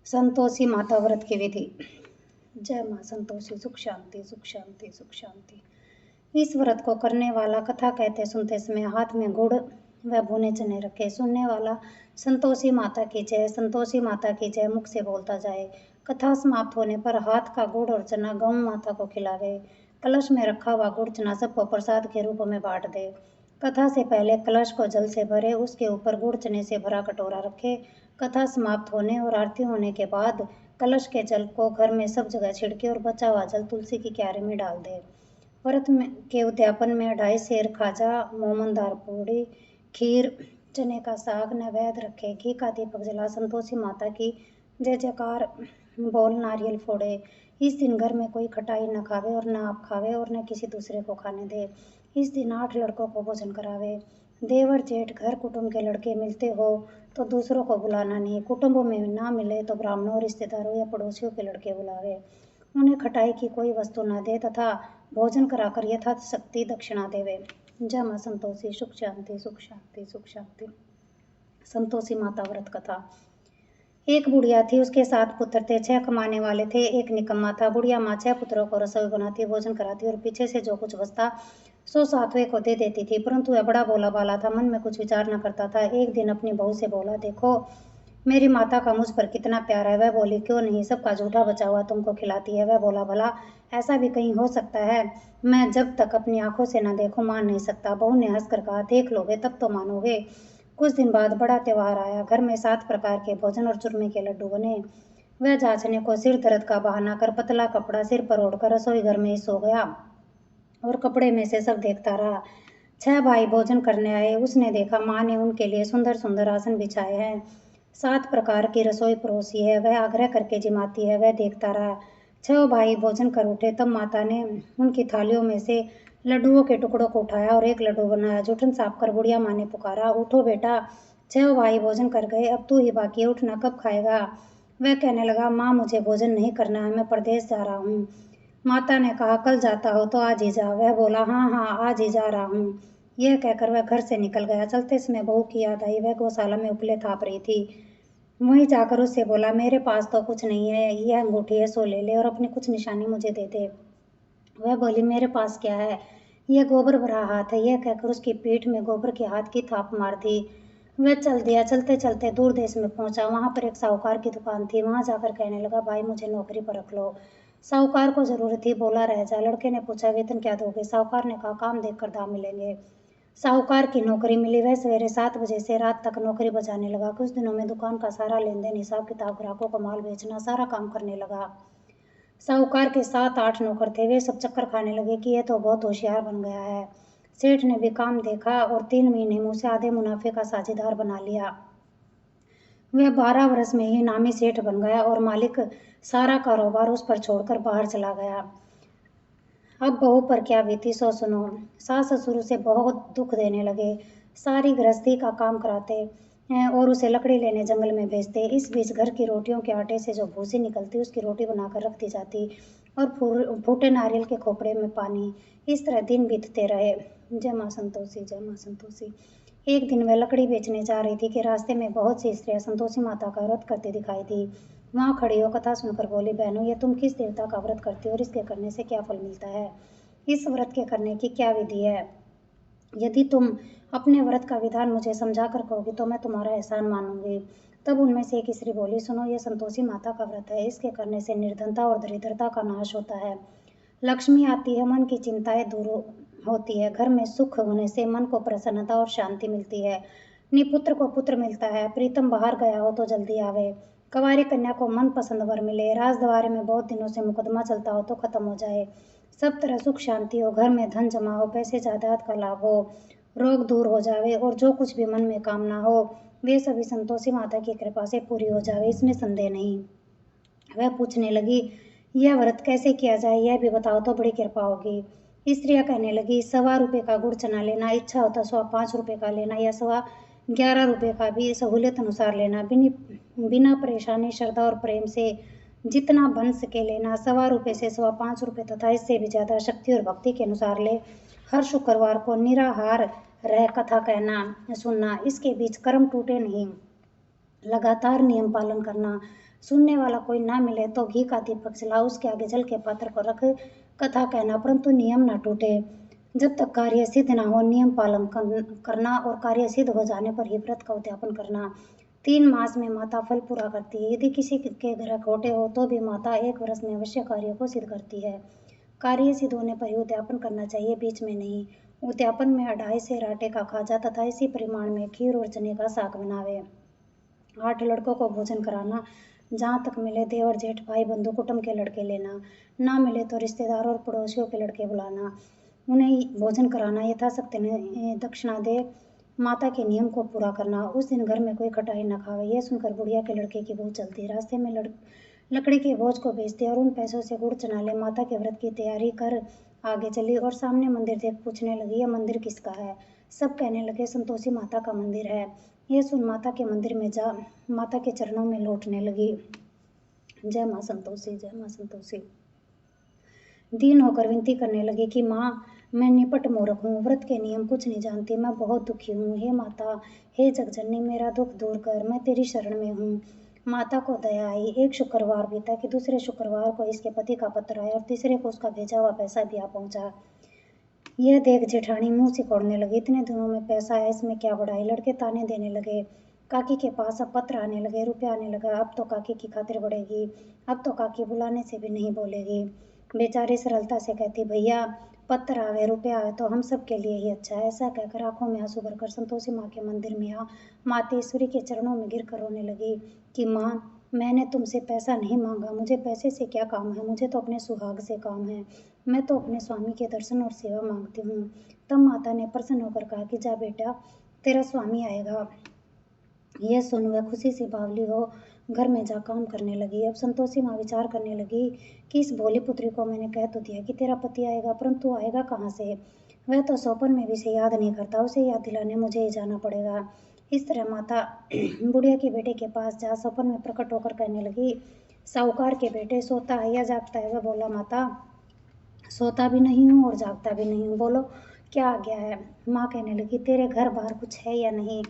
संतोषी माता व्रत की विधि। जय मां संतोषी, सुख शांति सुख शांति सुख शांति। इस व्रत को करने वाला कथा कहते सुनते समय हाथ में गुड़ व भुने चने रखे। सुनने वाला संतोषी माता की जय, संतोषी माता की जय मुख से बोलता जाए। कथा समाप्त होने पर हाथ का गुड़ और चना गौ माता को खिलावे। कलश में रखा हुआ गुड़ चना सबको प्रसाद के रूप में बांट दे। कथा से पहले कलश को जल से भरे, उसके ऊपर गुड़ चने से भरा कटोरा रखे। कथा समाप्त होने और आरती होने के बाद कलश के जल को घर में सब जगह छिड़के और बचा हुआ जल तुलसी की क्यारी में डाल दे। व्रत के उद्यापन में 2.5 सेर खाजा, मोमनदार पूड़ी, खीर, चने का साग नैवेद्य रखे। घी का दीपक जला संतोषी माता की जय जयकार बोल, नारियल फोड़े। इस दिन घर में कोई खटाई न खावे और न आप खावे और न किसी दूसरे को खाने दे। इस दिन 8 लड़कों को भोजन करावे। देवर जेठ घर कुटुंब के लड़के मिलते हो तो दूसरों को बुलाना नहीं। कुटुंब में ना मिले तो ब्राह्मणों, रिश्तेदारों या पड़ोसियों के लड़के बुलावे। उन्हें खटाई की कोई वस्तु न दे तथा भोजन कराकर यथाशक्ति दक्षिणा देवे। जय मां संतोषी, सुख शांति सुख शांति सुख शांति। संतोषी माता व्रत कथा। एक बुढ़िया थी, उसके 7 पुत्र थे। 6 कमाने वाले थे, एक निकम्मा था। बुढ़िया माँ 6 पुत्रों को रसोई बनाती, भोजन कराती और पीछे से जो कुछ बचता सो 7वें को दे देती थी। परंतु वह बड़ा भोला भाला था, मन में कुछ विचार न करता था। एक दिन अपनी बहू से बोला, देखो मेरी माता का मुझ पर कितना प्यार है। वह बोली, क्यों नहीं, सबका झूठा बचा हुआ तुमको खिलाती है। वह बोला, भला ऐसा भी कहीं हो सकता है? मैं जब तक अपनी आंखों से न देखूं मान नहीं सकता। बहू ने हंसकर कहा, देख लोगे तब तो मानोगे। कुछ दिन बाद बड़ा त्योहार आया। घर में 7 प्रकार के भोजन और चूरमे के लड्डू बने। वह जांचने को सिर दर्द का बहाना कर पतला कपड़ा सिर पर ओढ़कर रसोई घर में ही सो गया और कपड़े में से सब देखता रहा। 6 भाई भोजन करने आए। उसने देखा माँ ने उनके लिए सुंदर सुंदर आसन बिछाए हैं, 7 प्रकार की रसोई परोसी है। वह आग्रह करके जिमाती है। वह देखता रहा। 6 भाई भोजन कर उठे तब माता ने उनकी थालियों में से लड्डुओं के टुकड़ों को उठाया और एक लड्डू बनाया। जूठन साफ कर बुढ़िया माँ ने पुकारा, उठो बेटा, 6 भाई भोजन कर गए, अब तू ही बाकी है, उठना, कब खाएगा? वह कहने लगा, माँ मुझे भोजन नहीं करना है, मैं परदेश जा रहा हूँ। माता ने कहा, कल जाता हो तो आज ही जा। वह बोला, हाँ हाँ आज ही जा रहा हूँ। यह कहकर वह घर से निकल गया। चलते समय बहू की याद आई। वह गौशाला में उपले थाप रही थी। वहीं जाकर उससे बोला, मेरे पास तो कुछ नहीं है, यह अंगूठी है, सो ले ले और अपनी कुछ निशानी मुझे दे दे। वह बोली, मेरे पास क्या है, यह गोबर भरा हाथ है। यह कहकर उसकी पीठ में गोबर के हाथ की थाप मार दी। वह चल दिया। चलते चलते दूर देश में पहुंचा। वहां पर एक साहूकार की दुकान थी। वहां जाकर कहने लगा, भाई मुझे नौकरी पर रख लो। साहूकार को जरूरत थी, बोला रह जा। लड़के ने पूछा, वेतन क्या दोगे? साहूकार ने कहा, काम देखकर दाम मिलेंगे। साहूकार की नौकरी मिली। वह सवेरे 7 बजे से रात तक नौकरी बजाने लगा। कुछ दिनों में दुकान का सारा लेन देन, हिसाब किताब, ग्राहकों को माल बेचना, सारा काम करने लगा। साहूकार के 7-8 नौकर थे। वे सब चक्कर खाने लगे कि यह तो बहुत होशियार बन गया है। सेठ ने भी काम देखा और 3 महीने में उसे आधे मुनाफे का साझेदार बना लिया। वह 12 वर्ष में ही नामी सेठ बन गया और मालिक सारा कारोबार उस पर छोड़कर बाहर चला गया। अब बहू पर क्या बीती सो सुनो। सास ससुर उसे बहुत दुख देने लगे। सारी गृहस्थी का काम कराते और उसे लकड़ी लेने जंगल में भेजते। इस बीच घर की रोटियों के आटे से जो भूसी निकलती उसकी रोटी बनाकर रख दी जाती और फूटे नारियल के खोपड़े में पानी। इस तरह दिन बीतते रहे। जय मां संतोषी, जय मां संतोषी। एक दिन वह लकड़ी बेचने जा रही थी कि रास्ते में बहुत सी स्त्रियां संतोषी माता का व्रत करती दिखाई दी। वहां खड़ी हो कथा सुनकर बोली, बहनों ये तुम किस देवता का व्रत करती हो और इसके करने से क्या फल मिलता है? इस व्रत के करने की क्या विधि है? यदि तुम अपने व्रत का विधान मुझे समझा कर कहोगी तो मैं तुम्हारा एहसान मानूंगी। तब उनमें से एक स्त्री बोली, सुनो यह संतोषी माता का व्रत है, इसके करने से निर्धनता और दरिद्रता का नाश होता है, लक्ष्मी आती है, मन की चिंताएं दूर होती है, घर में सुख होने से मन को प्रसन्नता और शांति मिलती है, निपुत्र को पुत्र मिलता है, प्रीतम बाहर गया हो तो जल्दी आवे, कंवारी कन्या को मन पसंद वर मिले, राजद्वारे में बहुत दिनों से मुकदमा चलता हो तो खत्म हो जाए, सब तरह सुख शांति हो, घर में धन जमा हो, पैसे जायदाद का लाभ हो, रोग दूर हो जावे और जो कुछ भी मन में कामना हो वे सभी संतोषी माता की कृपा से पूरी हो जावे, इसमें संदेह नहीं। वह पूछने लगी, यह व्रत कैसे किया जाए, यह भी बताओ तो बड़ी कृपा होगी। स्त्रियां कहने लगी, 1.25 रुपये का गुड़ चना लेना, इच्छा होता 5.25 रुपये का लेना या 11.25 रुपये का भी सहूलियत अनुसार लेना, बिना परेशानी श्रद्धा और प्रेम से जितना बन सके लेना, 1.25 रुपये से 5.25 रुपये तथा इससे भी ज्यादा शक्ति और भक्ति के अनुसार ले। हर शुक्रवार को निराहार रह कथा कहना सुनना, इसके बीच कर्म टूटे नहीं। लगातार नियम पालन करना। सुनने वाला कोई ना मिले तो घी का दीपक जला, उसके आगे जल के पात्र को रख कथा कहना, परंतु नियम न टूटे। जब तक कार्य सिद्ध न हो नियम पालन करना, और कार्य सिद्ध हो जाने पर ही व्रत का उद्यापन करना। 3 मास में माता फल पूरा करती है। यदि किसी के ग्रह खोटे हो तो भी माता 1 वर्ष में अवश्य कार्य को सिद्ध करती है। कार्य सिद्ध होने पर ही उद्यापन करना चाहिए, बीच में नहीं। उद्यापन में 2.5 सेर आटे का खाजा तथा इसी परिमाण में खीर और चने का साग बनावे। 8 लड़कों को भोजन कराना। जहाँ तक मिले देवर जेठ भाई बंधु कुटुंब के लड़के लेना, ना मिले तो रिश्तेदारों और पड़ोसियों के लड़के बुलाना, उन्हें भोजन कराना, यथाशक्ति दक्षिणा दे माता के नियम को पूरा करना। उस दिन घर में कोई खटाई न खावे। यह सुनकर बुढ़िया के लड़के की बहू चलती, रास्ते में लकड़ी के बोझ को बेचती और उन पैसों से गुड़ चना ले माता के व्रत की तैयारी कर आगे चली, और सामने मंदिर देख पूछने लगी, यह मंदिर किसका है? सब कहने लगे, संतोषी माता का मंदिर है। यह सुन माता के मंदिर में जा माता के चरणों में लौटने लगी। जय माँ संतोषी, जय माँ संतोषी। दीन होकर विनती करने लगी कि माँ, मैं निपट मूर्ख हूँ, व्रत के नियम कुछ नहीं जानती, मैं बहुत दुखी हूँ। हे माता, हे जगजननी, मेरा दुख दूर कर, मैं तेरी शरण में हूँ। माता को दया आई। एक शुक्रवार बीता कि दूसरे शुक्रवार को इसके पति का पत्र आया और तीसरे को उसका भेजा हुआ पैसा भी आ पहुंचा। यह देख जेठानी मुंह सिकोड़ने लगी, इतने दिनों में पैसा है, इसमें क्या बढ़ाई? लड़के ताने देने लगे। काकी के पास अब पत्र आने लगे, रुपया आने लगा। अब तो काकी की खातिर बढ़ेगी, अब तो काकी बुलाने से भी नहीं बोलेगी। बेचारी सरलता से कहती, भैया पत्र आवे रुपया आवे तो हम सब के लिए ही अच्छा है। ऐसा कहकर आंखों में आंसू भरकर संतोषी माँ के मंदिर में आ मातेश्वरी के चरणों में गिर कर रोने लगी कि माँ, मैंने तुमसे पैसा नहीं मांगा, मुझे पैसे से क्या काम है, मुझे तो अपने सुहाग से काम है, मैं तो अपने स्वामी के दर्शन और सेवा मांगती हूँ। तब माता ने प्रसन्न होकर कहा कि जा बेटा, तेरा स्वामी आएगा। यह सुन वह खुशी से बावली हो घर में जा काम करने लगी। अब संतोषी माँ विचार करने लगी कि इस भोली पुत्री को मैंने कह तो दिया कि तेरा पति आएगा, परंतु आएगा कहाँ से? वह तो सौपन में भी इसे याद नहीं करता, उसे याद दिलाने मुझे ही जाना पड़ेगा। इस तरह माता बुढ़िया के बेटे के पास जा सौपन में प्रकट होकर कहने लगी, साहूकार के बेटे, सोता है या जागता है? वह बोला, माता सोता भी नहीं हूँ और जागता भी नहीं हूँ, बोलो क्या आ गया है? माँ कहने लगी, तेरे घर बाहर कुछ है या नहीं?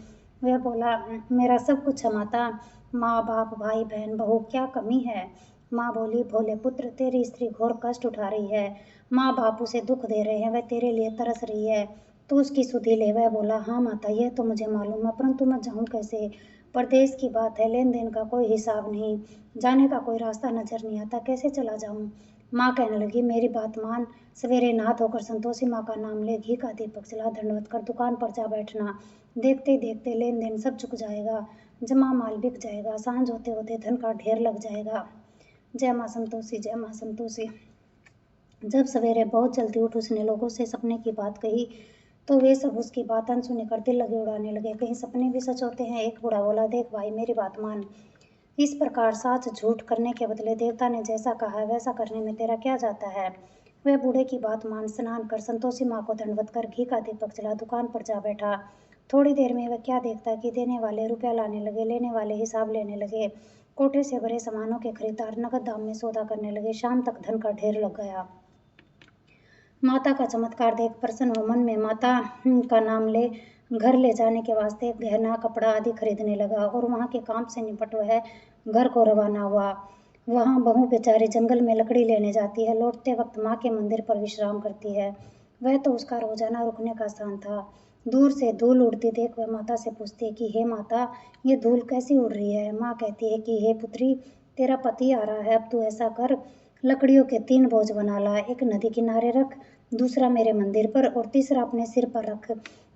वह बोला, मेरा सब कुछ है माता, माँ बाप भाई बहन बहू, क्या कमी है? माँ बोली, भोले पुत्र, तेरी स्त्री घोर कष्ट उठा रही है, माँ बाप उसे दुख दे रहे हैं, वह तेरे लिए तरस रही है, तू उसकी सुधि ले। वह बोला, हाँ माता, यह तो मुझे मालूम है, परंतु मैं जाऊँ कैसे? परदेश की बात है, लेन देन का कोई हिसाब नहीं, जाने का कोई रास्ता नजर नहीं आता, कैसे चला जाऊँ? माँ कहने लगी, मेरी बात मान, सवेरे नहा धोकर संतोषी माँ का नाम ले, घी का दीपक जला, दंडवत कर दुकान पर जा बैठना। देखते देखते लेन देन सब चुक जाएगा, जमा माल बिक जाएगा, सांझ होते होते धन का ढेर लग जाएगा। जय माँ संतोषी, जय माँ संतोषी। जब सवेरे बहुत जल्दी उठ उसने लोगों से सपने की बात कही तो वे सब उसकी बात अनसुनी कर दिल लगे उड़ाने लगे। कहीं सपने भी सच होते हैं? एक बूढ़ा बोला, देख भाई, मेरी बात मान, इस प्रकार साच झूठ करने के बदले देवता ने जैसा कहा है वैसा करने में तेरा क्या जाता है? वह बूढ़े की बात मान स्नान कर संतोषी माँ को दंडवत कर घी का दीपक जला दुकान पर जा बैठा। थोड़ी देर में वह क्या देखता कि देने वाले रुपया लाने लगे, लेने वाले हिसाब लेने लगे, कोठे से भरे सामानों के खरीदार नगद दाम में सौदा करने लगे। शाम तक धन का ढेर लग गया। माता का चमत्कार देख प्रसन्न हो मन में माता का नाम ले घर ले जाने के वास्ते गहना कपड़ा आदि खरीदने लगा और वहाँ के काम से निपट वह घर को रवाना हुआ। वहाँ बहू बेचारी जंगल में लकड़ी लेने जाती है, लौटते वक्त माँ के मंदिर पर विश्राम करती है। वह तो उसका रोजाना रुकने का स्थान था। दूर से धूल उड़ती देख वह माता से पूछती है कि हे माता, ये धूल कैसी उड़ रही है? माँ कहती है कि हे पुत्री, तेरा पति आ रहा है, अब तू ऐसा कर, लकड़ियों के 3 बोझ बना ला, एक नदी किनारे रख, दूसरा मेरे मंदिर पर और तीसरा अपने सिर पर रख।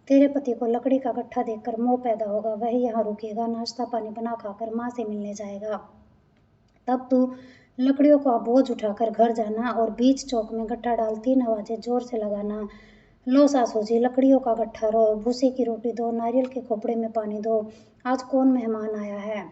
तेरे पति को लकड़ी का गट्ठा देखकर मोह पैदा होगा, वह यहाँ रुकेगा, नाश्ता पानी बना खाकर माँ से मिलने जाएगा। तब तू लकड़ियों का बोझ उठाकर घर जाना और बीच चौक में गट्ठा डाल 3 आवाजें जोर से लगाना। लो सासू जी, लकड़ियों का गट्ठा रो, भूसे की रोटी दो, नारियल के खोपड़े में पानी दो, आज कौन मेहमान आया है?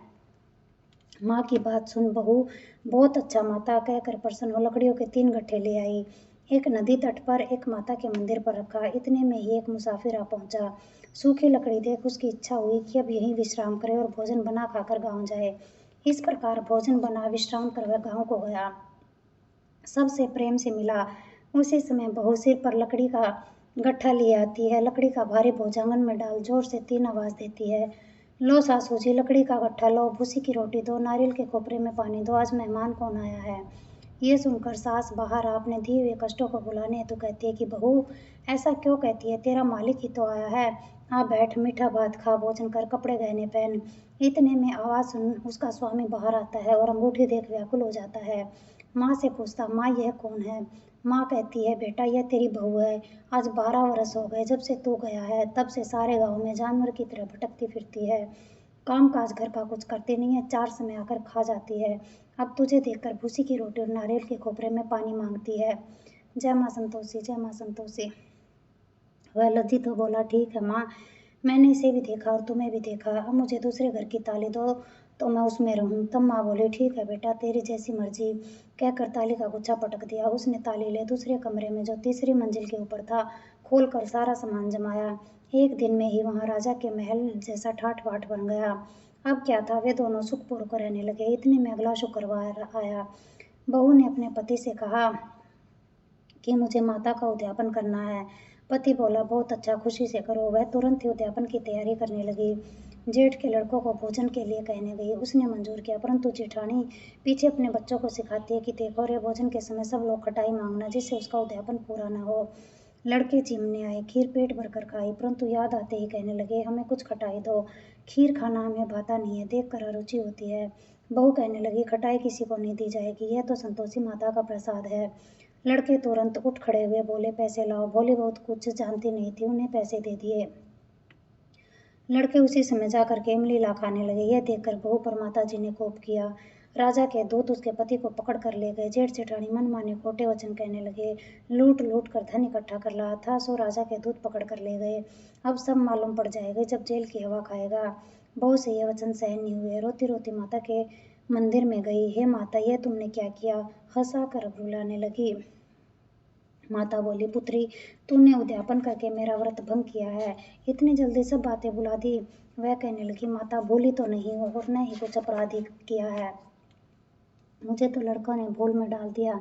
माँ की बात सुन बहू बहुत अच्छा माता कहकर प्रसन्न हो लकड़ियों के 3 गट्ठे ले आई। एक नदी तट पर, एक माता के मंदिर पर रखा। इतने में ही एक मुसाफिर आ पहुंचा। सूखी लकड़ी देख उसकी इच्छा हुई कि अब यहीं विश्राम करे और भोजन बना खाकर गांव जाए। इस प्रकार भोजन बना विश्राम कर वह गांव को गया, सबसे प्रेम से मिला। उसी समय बहू सिर पर लकड़ी का गट्ठा लिए आती है, लकड़ी का भारी बोझ आंगन में डाल जोर से 3 आवाज देती है, लो सासू जी, लकड़ी का गट्ठा लो, भूसी की रोटी दो, नारियल के खोपरे में पानी दो, आज मेहमान कौन आया है। ये सुनकर सास बाहर आपने दिए हुए कष्टों को बुलाने हेतु कहती है कि बहू, ऐसा क्यों कहती है, तेरा मालिक ही तो आया है। आ बैठ, मीठा भात खा, भोजन कर, कपड़े गहने पहन। इतने में आवाज़ सुन उसका स्वामी बाहर आता है और अंगूठी देख व्याकुल हो जाता है। माँ से पूछता, माँ यह कौन है। माँ कहती है, बेटा यह तेरी बहू है। आज 12 वर्ष हो गए जब से तू गया है, तब से सारे गांव में जानवर की तरह भटकती फिरती है। काम काज घर का कुछ करती नहीं है, 4 समय आकर खा जाती है। अब तुझे देखकर भूसी की रोटी और नारियल के खोपरे में पानी मांगती है। जय माँ संतोषी, जय माँ संतोषी। वह लज्जित हो बोला, ठीक है माँ, मैंने इसे भी देखा और तुम्हें भी देखा। अब मुझे दूसरे घर की ताली दो तो मैं उसमें रहूं। तब माँ बोली, ठीक है बेटा, तेरी जैसी मर्जी। कहकर ताली का गुच्छा पटक दिया। उसने ताली ले दूसरे कमरे में, जो तीसरी मंजिल के ऊपर था, खोल कर सारा सामान जमाया। एक दिन में ही वहाँ राजा के महल जैसा ठाठ बाट बन गया। अब क्या था, वे दोनों सुखपूर्वक रहने लगे। इतने में अगला शुक्रवार आया। बहू ने अपने पति से कहा कि मुझे माता का उद्यापन करना है। पति बोला, बहुत अच्छा, खुशी से करो। वह तुरंत ही उद्यापन की तैयारी करने लगी। जेठ के लड़कों को भोजन के लिए कहने गई। उसने मंजूर किया, परंतु जेठानी पीछे अपने बच्चों को सिखाती है कि देखो रे, भोजन के समय सब लोग खटाई मांगना, जिससे उसका उद्यापन पूरा न हो। लड़के चिमने आए, खीर पेट भरकर खाई, परंतु याद आते ही कहने लगे, हमें कुछ खटाई दो, खीर खाना हमें भाता नहीं है, देख कर अरुचि होती है। बहू कहने लगी, खटाई किसी को नहीं दी जाएगी, यह तो संतोषी माता का प्रसाद है। लड़के तुरंत उठ खड़े हुए, बोले, पैसे लाओ। भोली बहुत कुछ जानती नहीं थी, उन्हें पैसे दे दिए। लड़के उसी समय जाकर के इमली ला खाने लगे। यह देखकर बहू पर माता जी ने कोप किया। राजा के दूत उसके पति को पकड़ कर ले गए। जेठ जेठानी मन माने खोटे वचन कहने लगे, लूट लूट कर धन इकट्ठा कर रहा था, सो राजा के दूत पकड़ कर ले गए। अब सब मालूम पड़ जाएगा जब जेल की हवा खाएगा। बहू से यह वचन सहन नहीं हुए। रोती रोती माता के मंदिर में गई। हे माता, यह तुमने क्या किया। हंसा कर रुलाने लगी। माता बोली, पुत्री, तूने उद्यापन करके मेरा व्रत भंग किया है, इतनी जल्दी सब बातें भुला दी। वह कहने लगी, माता, भूली तो नहीं हूँ और न ही कुछ अपराधी किया है। मुझे तो लड़कों ने भूल में डाल दिया,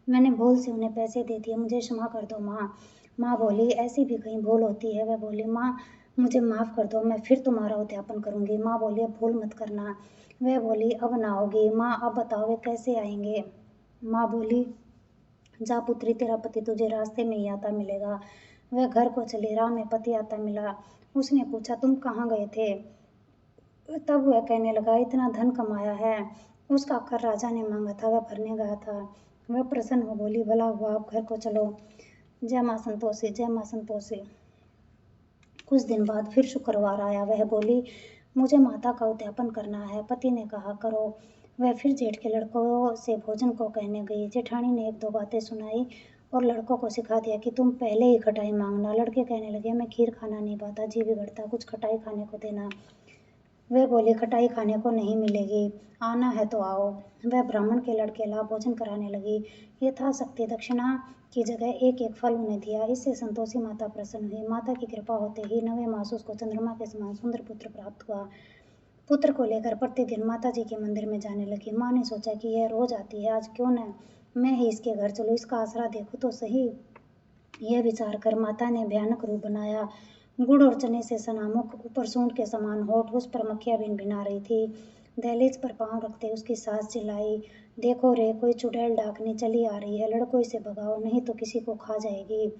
मैंने भूल से उन्हें पैसे दे दिए, मुझे क्षमा कर दो माँ। माँ बोली, ऐसी भी कहीं भूल होती है। वह बोली, माँ, मुझे माफ़ कर दो, मैं फिर तुम्हारा उद्यापन करूँगी। माँ बोली, अब भूल मत करना। वह बोली, अब ना होगी। माँ, अब बताओ वे कैसे आएंगे। माँ बोली, जा पुत्री, तेरा पति तुझे रास्ते में ही आता मिलेगा। वह घर को चली। राह में पति आता मिला। उसने पूछा, तुम कहाँ गए थे। तब वह कहने लगा, इतना धन कमाया है, उसका कर राजा ने मांगा था, वह भरने गया था। वह प्रसन्न हो बोली, भला हुआ, अब घर को चलो। जय माँ संतोषी, जय माँ संतोषी। कुछ दिन बाद फिर शुक्रवार आया। वह बोली, मुझे माता का उद्यापन करना है। पति ने कहा, करो। वह फिर जेठ के लड़कों से भोजन को कहने गई। जेठानी ने एक दो बातें सुनाई और लड़कों को सिखा दिया कि तुम पहले ही खटाई मांगना। लड़के कहने लगे, मैं खीर खाना नहीं पाता, जी बिगड़ता, कुछ खटाई खाने को देना। वह बोली, खटाई खाने को नहीं मिलेगी, आना है तो आओ। वह ब्राह्मण के लड़के ला भोजन कराने लगी। यथाशक्ति दक्षिणा की जगह एक एक फल उन्हें दिया। इससे संतोषी माता प्रसन्न हुई। माता की कृपा होते ही 9वें मास उसको चंद्रमा के समान सुंदर पुत्र प्राप्त हुआ। पुत्र को लेकर प्रतिदिन माता जी के मंदिर में जाने लगी। माँ ने सोचा कि यह रोज आती है, आज क्यों न मैं ही इसके घर चलूँ, इसका आसरा देखूँ तो सही। यह विचार कर माता ने भयानक रूप बनाया। गुड़ और चने से सना मुख, ऊपर सूंड के समान होठ, उस पर मक्खियाँ भिनभिना रही थी। दहलीज पर पांव रखते उसकी सास चिल्लाई, देखो रे, कोई चुड़ैल डाकनी चली आ रही है, लड़कों इसे भगाओ, नहीं तो किसी को खा जाएगी।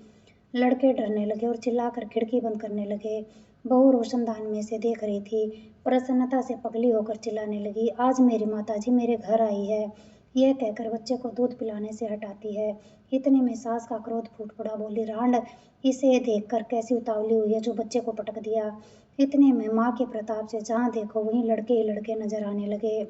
लड़के डरने लगे और चिल्लाकर खिड़की बंद करने लगे। बहू रोशनदान में से देख रही थी। प्रसन्नता से पगली होकर चिल्लाने लगी, आज मेरी माताजी मेरे घर आई है। यह कहकर बच्चे को दूध पिलाने से हटाती है। इतने में सास का क्रोध फूट पड़ा। बोली, रांड, इसे देखकर कैसी उतावली हुई है जो बच्चे को पटक दिया। इतने में माँ के प्रताप से जहाँ देखो वहीं लड़के ही लड़के नजर आने लगे।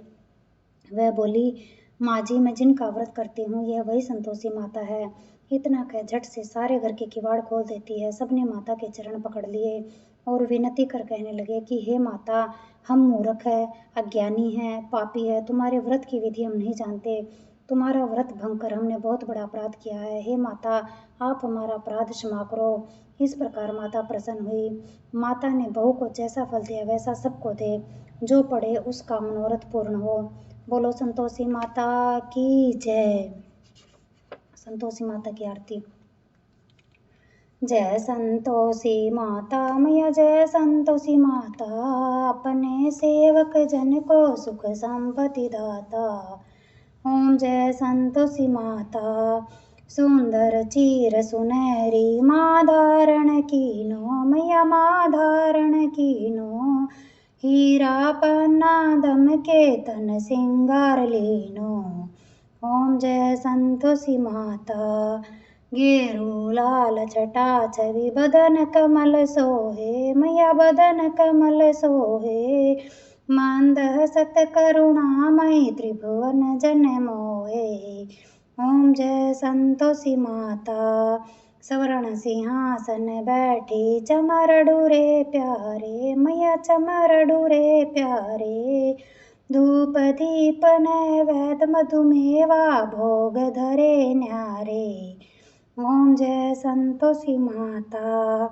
वह बोली, माँ जी, मैं जिनका व्रत करती हूँ यह वही संतोषी माता है। इतना कह झट से सारे घर के किवाड़ खोल देती है। सबने माता के चरण पकड़ लिए और विनती कर कहने लगे कि हे माता, हम मूर्ख है, अज्ञानी हैं, पापी है, तुम्हारे व्रत की विधि हम नहीं जानते। तुम्हारा व्रत भंग कर हमने बहुत बड़ा अपराध किया है। हे माता, आप हमारा अपराध क्षमा करो। इस प्रकार माता प्रसन्न हुई। माता ने बहू को जैसा फल दिया वैसा सबको दे, जो पढ़े उसका मनोरथ पूर्ण हो। बोलो संतोषी माता की जय। संतोषी माता की आरती। जय संतोषी माता मैया जय संतोषी माता, अपने सेवक जन को सुख संपत्ति दाता। ओम जय संतोषी माता, सुंदर चीर सुनहरी माँ धारण कीनो, मैया माँ धारण कीनो। हीरा पन्ना दम के तन सिंगार लीनो। ओम जय संतोषी माता, गेरू लाल छटा छवि बदन कमल सोहे, मैया बदन कमल सोहे। मंद सत करुणामयी त्रिभुवन जन मोहे। ओम जय संतोषी माता, स्वर्ण सिंहासन बैठी चमर डूरे प्यारे, मैया चमर डूरे प्यारे। धूप दीप नैवेद्य मधुमेवा भोग धरे न्यारे। ओम जय संतोषी माता,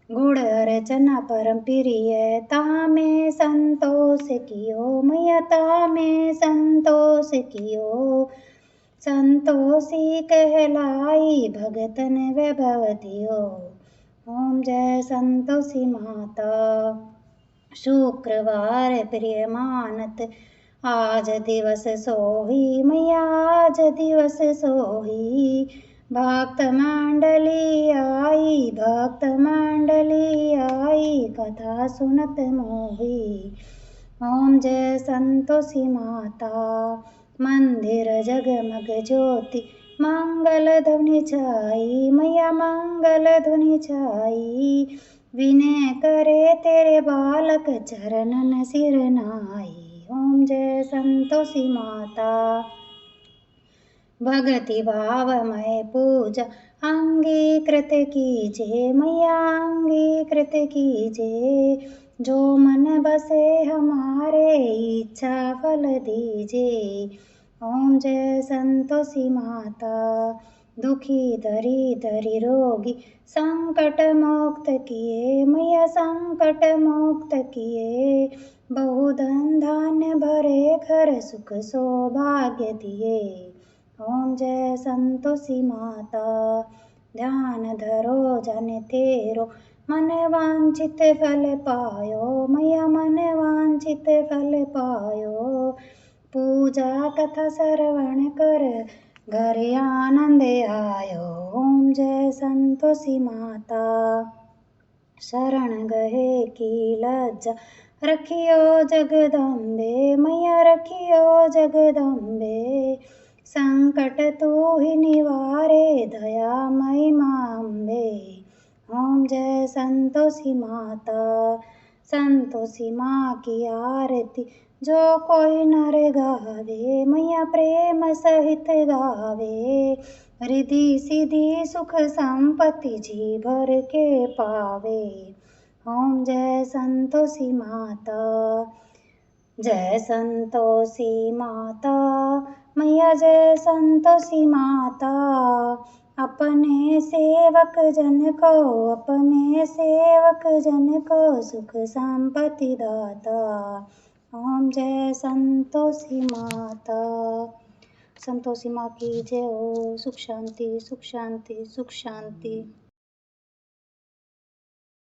गुड़ अर्चना परम प्रिय तामे संतोष कियो, मैया तामे संतोष कियो। संतोषी कहलाई भगतन वैभव दियो। ओम जय संतोषी माता, शुक्रवार प्रिय मानत आज दिवस सोही, मैया आज दिवस सोही। भक्त मंडली आई, भक्त मंडली आई, कथा सुनत मोही। ओम जय संतोषी माता, मंदिर जगमग ज्योति मंगल ध्वनि छाई, मैया मंगल ध्वनि छाई। विनय करे तेरे बालक चरणन सिर नाई। ओम जय संतोषी माता, भगति भावमय पूजा अंगीकृत कीजे, मैया अंगीकृत कीजे। जो मन बसे हमारे इच्छा फल दीजे। ओम जय संतोषी माता, दुखी दरिद्र रोगी संकट मुक्त किए, मैया संकट मुक्त किए। बहुधन धान्य भरे घर सुख सौभाग्य दिए। ओम जय संतोषी माता, ध्यान धरो जन तेरो मन वांछित फल पायो, मैया मन वांछित फल पायो। पूजा कथा श्रवण कर घर आनंद आयो। ओम जय संतोषी माता, शरण गए की लज्जा रखियो जगदम्बे, मैया रखियो जगदम्बे। संकट तू ही निवारे दयामयी माँ अम्बे। ओम जय संतोषी माता, संतोषी माँ की आरती जो कोई नर गावे, मैया प्रेम सहित गावे। रिद्धि सिद्धि सुख संपत्ति जी भर के पावे। ओम जय संतोषी माता, जय संतोषी माता मैया जय संतोषी माता। अपने सेवक जन को, अपने सेवक जन को सुख संपत्ति दाता। ओम जय संतोषी माता। संतोषी माँ की जय हो। सुख शांति सुख शांति सुख शांति।